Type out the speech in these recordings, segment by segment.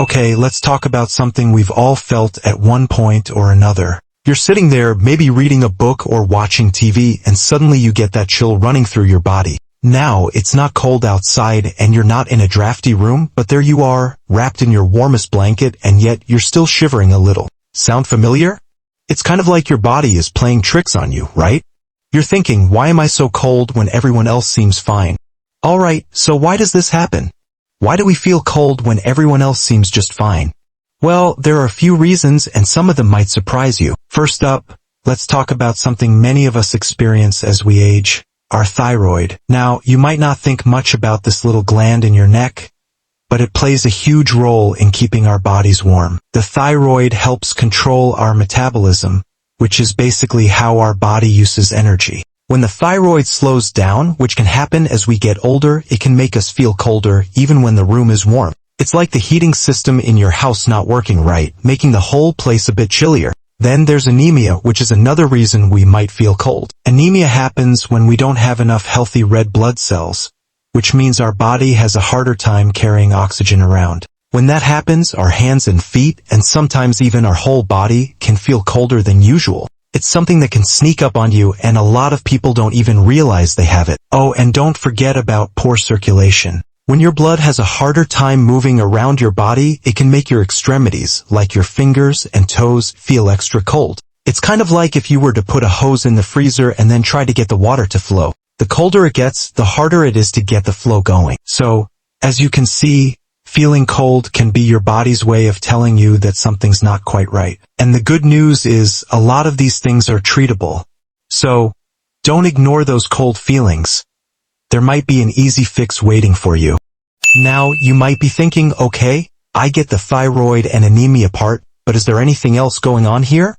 Okay, let's talk about something we've all felt at one point or another. You're sitting there, maybe reading a book or watching TV, and suddenly you get that chill running through your body. Now, it's not cold outside and you're not in a drafty room, but there you are, wrapped in your warmest blanket, and yet you're still shivering a little. Sound familiar? It's kind of like your body is playing tricks on you, right? You're thinking, why am I so cold when everyone else seems fine? Alright, so why does this happen? Why do we feel cold when everyone else seems just fine? Well, there are a few reasons, and some of them might surprise you. First up, let's talk about something many of us experience as we age, our thyroid. Now, you might not think much about this little gland in your neck, but it plays a huge role in keeping our bodies warm. The thyroid helps control our metabolism, which is basically how our body uses energy. When the thyroid slows down, which can happen as we get older, it can make us feel colder even when the room is warm. It's like the heating system in your house not working right, making the whole place a bit chillier. Then there's anemia, which is another reason we might feel cold. Anemia happens when we don't have enough healthy red blood cells, which means our body has a harder time carrying oxygen around. When that happens, our hands and feet, and sometimes even our whole body, can feel colder than usual. It's something that can sneak up on you, and a lot of people don't even realize they have it. Oh, and don't forget about poor circulation. When your blood has a harder time moving around your body, it can make your extremities, like your fingers and toes, feel extra cold. It's kind of like if you were to put a hose in the freezer and then try to get the water to flow. The colder it gets, the harder it is to get the flow going. So, as you can see, feeling cold can be your body's way of telling you that something's not quite right. And the good news is, a lot of these things are treatable. So, don't ignore those cold feelings. There might be an easy fix waiting for you. Now, you might be thinking, okay, I get the thyroid and anemia part, but is there anything else going on here?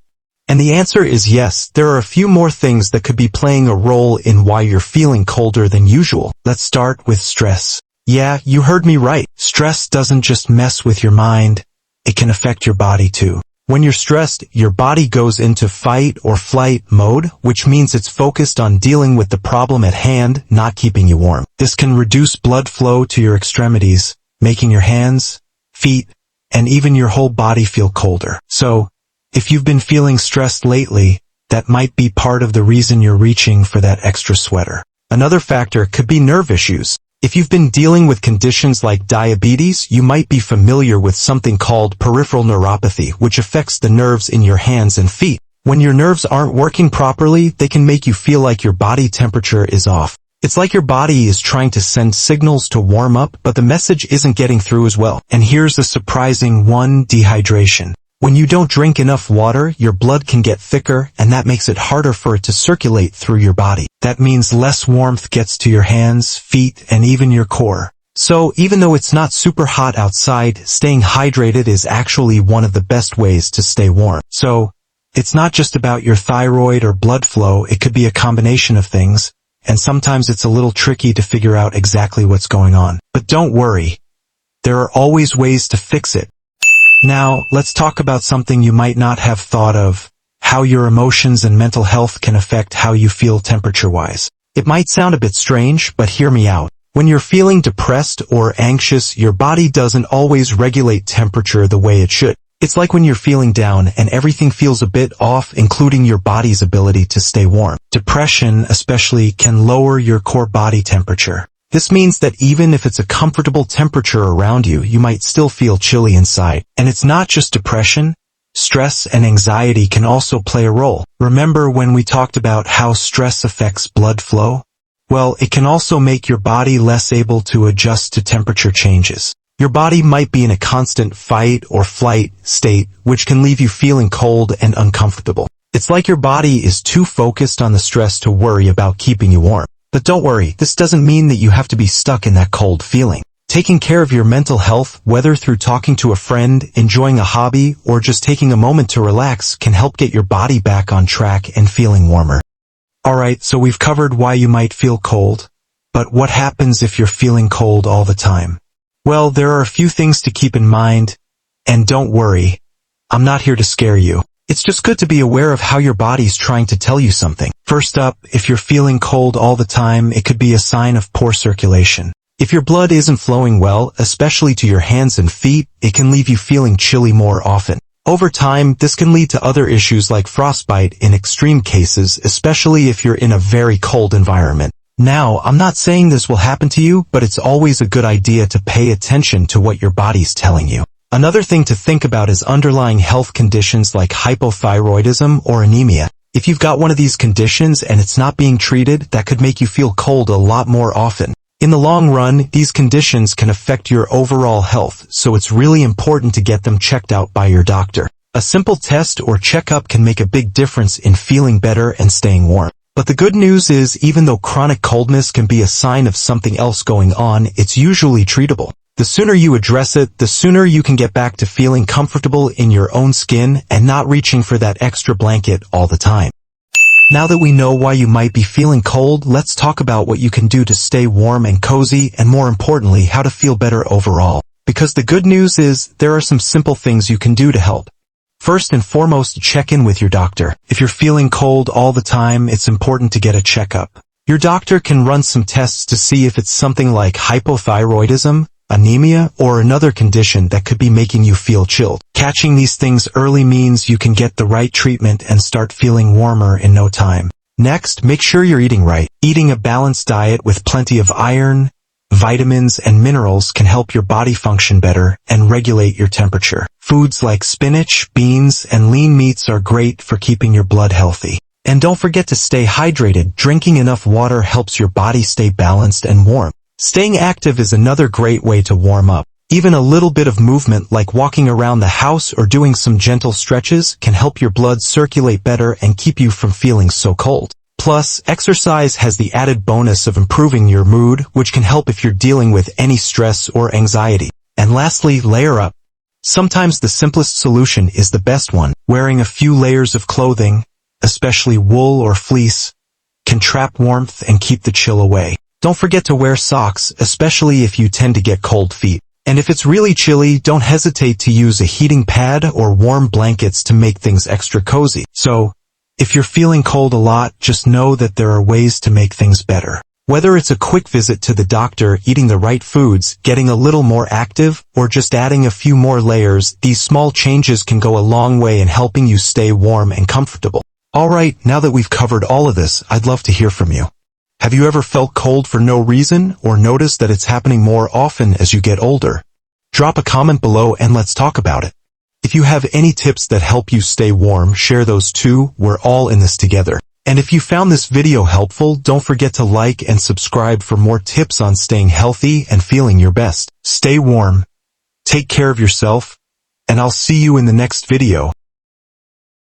And the answer is yes, there are a few more things that could be playing a role in why you're feeling colder than usual. Let's start with stress. Yeah, you heard me right. Stress doesn't just mess with your mind, it can affect your body too. When you're stressed, your body goes into fight or flight mode, which means it's focused on dealing with the problem at hand, not keeping you warm. This can reduce blood flow to your extremities, making your hands, feet, and even your whole body feel colder. So, if you've been feeling stressed lately, that might be part of the reason you're reaching for that extra sweater. Another factor could be nerve issues. If you've been dealing with conditions like diabetes, you might be familiar with something called peripheral neuropathy, which affects the nerves in your hands and feet. When your nerves aren't working properly, they can make you feel like your body temperature is off. It's like your body is trying to send signals to warm up, but the message isn't getting through as well. And here's a surprising one: dehydration. When you don't drink enough water, your blood can get thicker, and that makes it harder for it to circulate through your body. That means less warmth gets to your hands, feet, and even your core. So, even though it's not super hot outside, staying hydrated is actually one of the best ways to stay warm. So, it's not just about your thyroid or blood flow, it could be a combination of things, and sometimes it's a little tricky to figure out exactly what's going on. But don't worry, there are always ways to fix it. Now, let's talk about something you might not have thought of: how your emotions and mental health can affect how you feel temperature-wise. It might sound a bit strange, but hear me out. When you're feeling depressed or anxious, your body doesn't always regulate temperature the way it should. It's like when you're feeling down and everything feels a bit off, including your body's ability to stay warm. Depression, especially, can lower your core body temperature. This means that even if it's a comfortable temperature around you, you might still feel chilly inside. And it's not just depression. Stress and anxiety can also play a role. Remember when we talked about how stress affects blood flow? Well, it can also make your body less able to adjust to temperature changes. Your body might be in a constant fight or flight state, which can leave you feeling cold and uncomfortable. It's like your body is too focused on the stress to worry about keeping you warm. But don't worry, this doesn't mean that you have to be stuck in that cold feeling. Taking care of your mental health, whether through talking to a friend, enjoying a hobby, or just taking a moment to relax, can help get your body back on track and feeling warmer. Alright, so we've covered why you might feel cold. But what happens if you're feeling cold all the time? Well, there are a few things to keep in mind. And don't worry, I'm not here to scare you. It's just good to be aware of how your body's trying to tell you something. First up, if you're feeling cold all the time, it could be a sign of poor circulation. If your blood isn't flowing well, especially to your hands and feet, it can leave you feeling chilly more often. Over time, this can lead to other issues like frostbite in extreme cases, especially if you're in a very cold environment. Now, I'm not saying this will happen to you, but it's always a good idea to pay attention to what your body's telling you. Another thing to think about is underlying health conditions like hypothyroidism or anemia. If you've got one of these conditions and it's not being treated, that could make you feel cold a lot more often. In the long run, these conditions can affect your overall health, so it's really important to get them checked out by your doctor. A simple test or checkup can make a big difference in feeling better and staying warm. But the good news is, even though chronic coldness can be a sign of something else going on, it's usually treatable. The sooner you address it, the sooner you can get back to feeling comfortable in your own skin and not reaching for that extra blanket all the time. Now that we know why you might be feeling cold, let's talk about what you can do to stay warm and cozy, and more importantly, how to feel better overall. Because the good news is, there are some simple things you can do to help. First and foremost, check in with your doctor. If you're feeling cold all the time, it's important to get a checkup. Your doctor can run some tests to see if it's something like hypothyroidism, anemia, or another condition that could be making you feel chilled. Catching these things early means you can get the right treatment and start feeling warmer in no time. Next, make sure you're eating right. Eating a balanced diet with plenty of iron, vitamins, and minerals can help your body function better and regulate your temperature. Foods like spinach, beans, and lean meats are great for keeping your blood healthy. And don't forget to stay hydrated. Drinking enough water helps your body stay balanced and warm. Staying active is another great way to warm up. Even a little bit of movement like walking around the house or doing some gentle stretches can help your blood circulate better and keep you from feeling so cold. Plus, exercise has the added bonus of improving your mood, which can help if you're dealing with any stress or anxiety. And lastly, layer up. Sometimes the simplest solution is the best one. Wearing a few layers of clothing, especially wool or fleece, can trap warmth and keep the chill away. Don't forget to wear socks, especially if you tend to get cold feet. And if it's really chilly, don't hesitate to use a heating pad or warm blankets to make things extra cozy. So, if you're feeling cold a lot, just know that there are ways to make things better. Whether it's a quick visit to the doctor, eating the right foods, getting a little more active, or just adding a few more layers, these small changes can go a long way in helping you stay warm and comfortable. Alright, now that we've covered all of this, I'd love to hear from you. Have you ever felt cold for no reason, or noticed that it's happening more often as you get older? Drop a comment below and let's talk about it. If you have any tips that help you stay warm, share those too. We're all in this together. And if you found this video helpful, don't forget to like and subscribe for more tips on staying healthy and feeling your best. Stay warm, take care of yourself, and I'll see you in the next video.